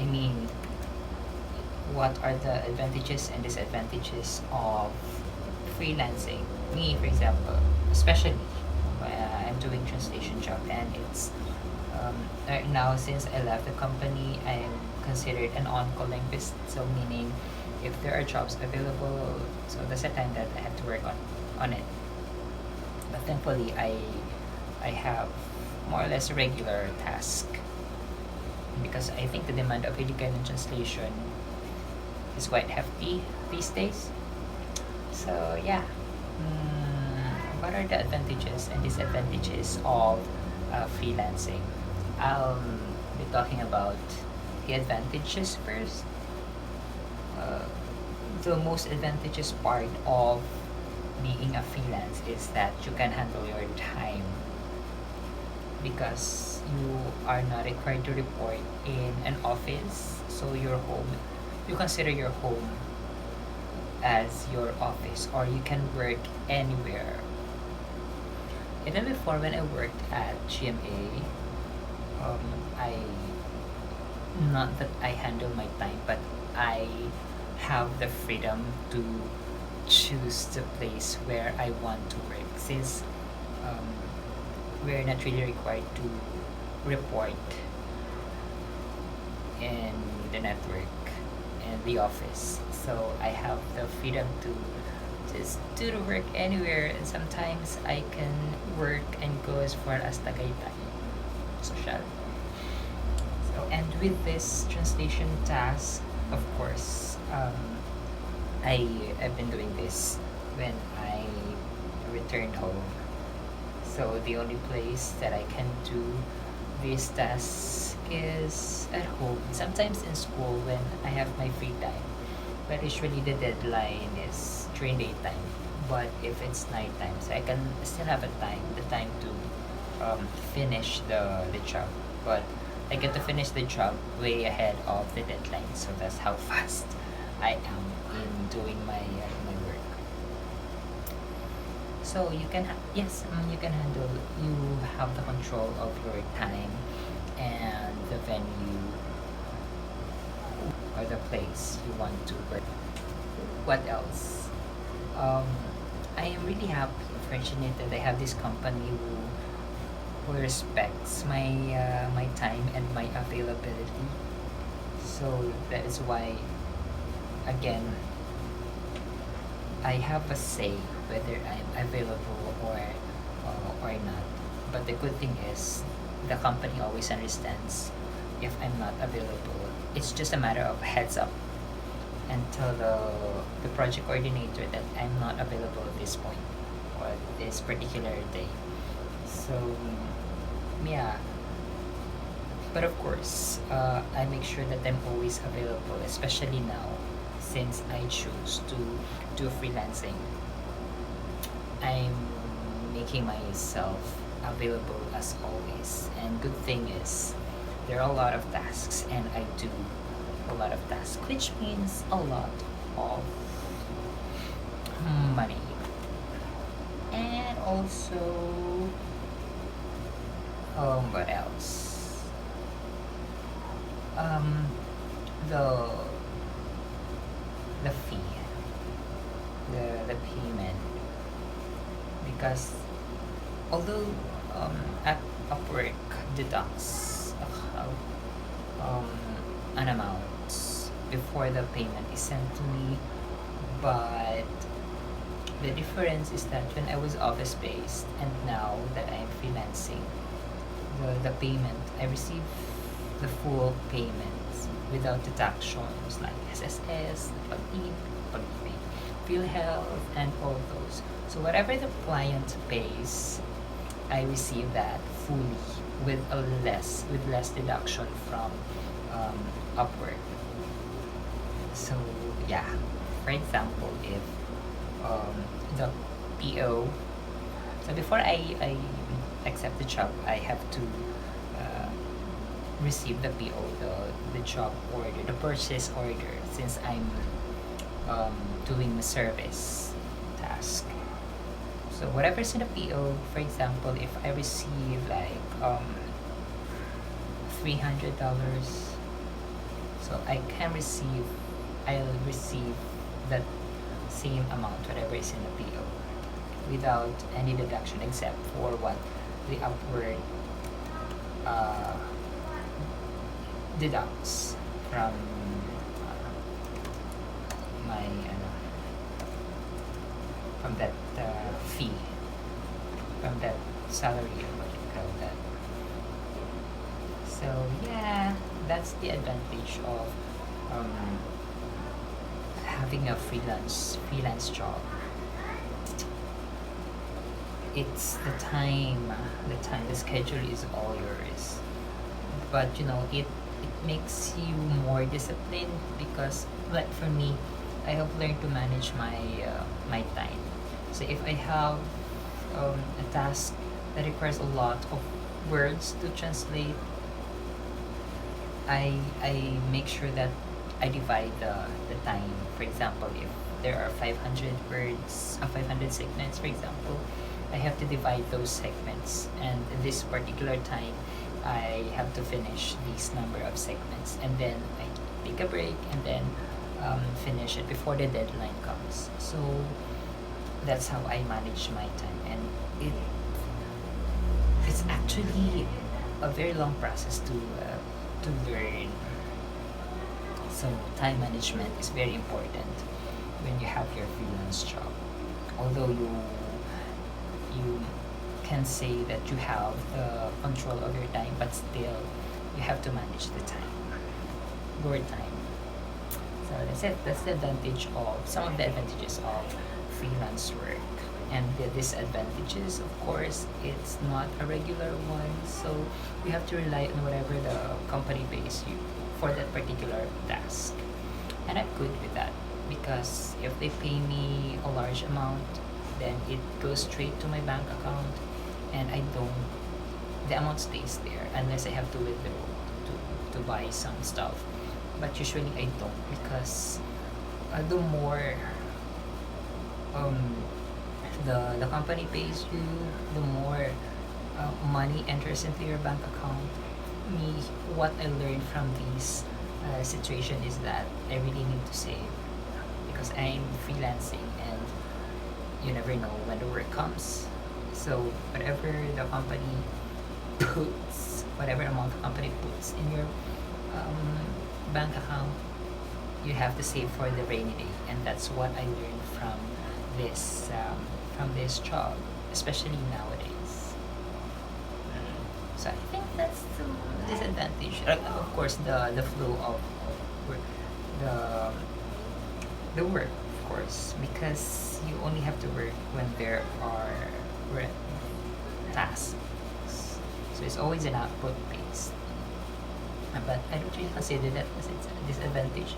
I mean, what are the advantages and disadvantages of freelancing? Me, for example, especially I'm doing translation job, and it's right now, since I left the company, I am considered an on-call linguist. So meaning, if there are jobs available, so that's the time that I have to work on it. But thankfully, I have more or less a regular task, because I think the demand of reading and translation is quite hefty these days. So yeah, what are the advantages and disadvantages of freelancing? I'll be talking about the advantages first. Uh, the most advantageous part of being a freelance is that you can handle your time, because you are not required to report in an office. So your home, you consider your home as your office, or you can work anywhere. Even before, when I worked at GMA, I, not that I handle my time, but I have the freedom to choose the place where I want to work, since um, we're not really required to report in the network and the office. So I have the freedom to just do the work anywhere, and sometimes I can work and go as far as Tagaytay, social. So, and with this translation task, of course, I've been doing this when I returned home. So the only place that I can do this task is at home. Sometimes in school when I have my free time, but usually the deadline is during daytime. But if it's nighttime, so I can still have the time to finish the job. But I get to finish the job way ahead of the deadline, so that's how fast I am in doing my work. So you can yes, you can handle. You have the control of your time and the venue or the place you want to work. What else? Um, I am really happy, fortunate that I have this company who respects my time and my availability. So that is why, again, I have a say whether I'm available or not. But the good thing is, the company always understands if I'm not available. It's just a matter of heads up and tell the project coordinator that I'm not available at this point or this particular day. So yeah, but of course, I make sure that I'm always available, especially now, since I choose to do freelancing. I'm making myself available as always. And good thing is, there are a lot of tasks, and I do a lot of tasks, which means a lot of money. And also, what else? Um, the the fee, the payment, because although Upwork deducts um, an amount before the payment is sent to me, but the difference is that when I was office based and now that I'm freelancing, the payment I receive the full payments without deductions like SSS, pag-ibig, pag-ibig, PhilHealth, and all those. So whatever the client pays, I receive that fully with less deduction from Upwork. So yeah, for example, if the PO, so before I accept the job, I have to uh, receive the PO, the job order, the purchase order, since I'm doing the service task. So whatever's in the PO, for example, if I receive like $300, So I'll receive that same amount, whatever is in the PO, without any deduction except for what the upward uh, deducts from my from that fee, from that salary, or what you call that. So yeah, that's the advantage of um, having a freelance job. It's the schedule is all yours. But it makes you more disciplined because, like for me, I have learned to manage my time. So if I have a task that requires a lot of words to translate, I make sure that I divide the time. For example, if there are 500 words, 500 segments, for example, I have to divide those segments, and this particular time I have to finish this number of segments, and then I take a break, and then finish it before the deadline comes. So that's how I manage my time, and it it's actually a very long process to learn. So time management is very important when you have your freelance job. Although you can say that you have the control of your time, but still you have to manage the time, your time. So that's it. That's the advantage of some of the advantages of freelance work. And the disadvantages, of course, it's not a regular one, so you have to rely on whatever the company pays you for that particular task. And I'm good with that because if they pay me a large amount, then it goes straight to my bank account, and the amount stays there unless I have to withdraw to buy some stuff. But usually I don't because the more um, the company pays you, the more money enters into your bank account. Me, what I learned from this situation is that I really need to save because I'm freelancing, and you never know when the work comes. So whatever the company whatever amount the company puts in your bank account, you have to save for the rainy day, and that's what I learned from this job, especially nowadays. So I think that's the disadvantage. Of course, the flow of work, the the work, of course, because you only have to work when there are tasks. So it's always an output based. But I don't really consider that as a disadvantage.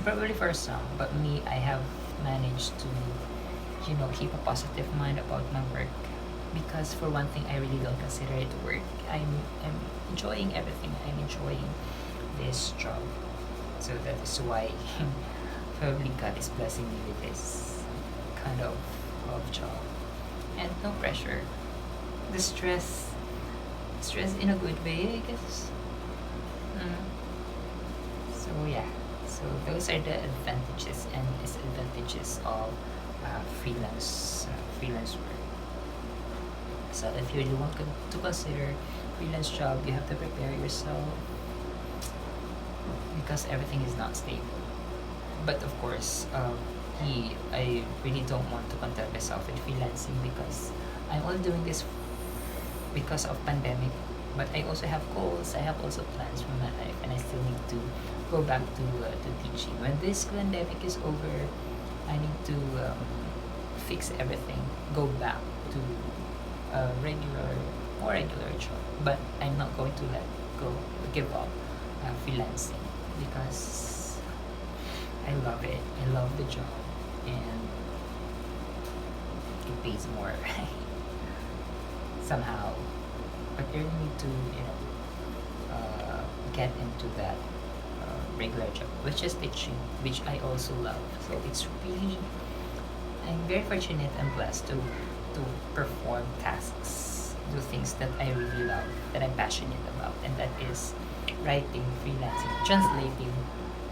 Probably for some, but me, I have managed to, keep a positive mind about my work. Because for one thing, I really don't consider it work. I'm enjoying everything. I'm enjoying this job. So that is why probably God is blessing me with this kind of job. And no pressure. The stress in a good way, I guess. Mm. So yeah, so those are the advantages and disadvantages of freelance work. So if you really want to consider freelance job, you have to prepare yourself because everything is not stable. But of course, I really don't want to content myself with freelancing because I'm only doing this because of pandemic. But I also have goals. I have also plans for my life, and I still need to go back to teaching. When this pandemic is over, I need to fix everything, go back to a more regular job. But I'm not going to give up freelancing because I love it. I love the job, and it pays more somehow. But you really need to, get into that regular job, which is teaching, which I also love. So it's really, I'm very fortunate and blessed to perform tasks, do things that I really love, that I'm passionate about, and that is writing, freelancing, translating,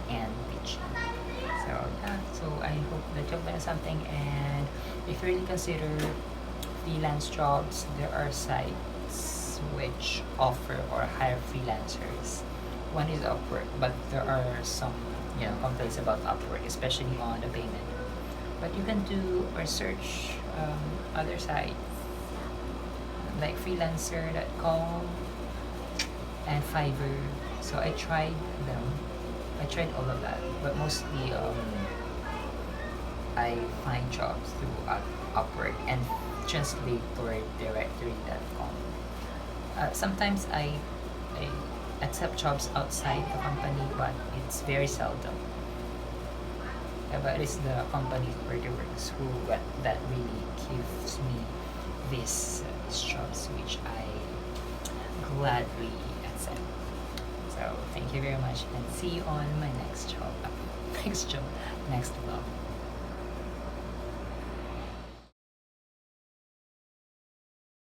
and teaching. So yeah, so I hope that you've learned something. And if you really consider freelance jobs, there are sites which offer or hire freelancers. One is Upwork, but there are some complaints about Upwork, especially on the payment. But you can do or search other sites like freelancer.com and Fiverr. So I tried them. I tried all of that, but mostly I find jobs through Upwork and translatordirectory.com. Sometimes I accept jobs outside the company, but it's very seldom. But it's the company where they works that really gives me these jobs, which I gladly accept. So thank you very much, and see you on my next job, next vlog.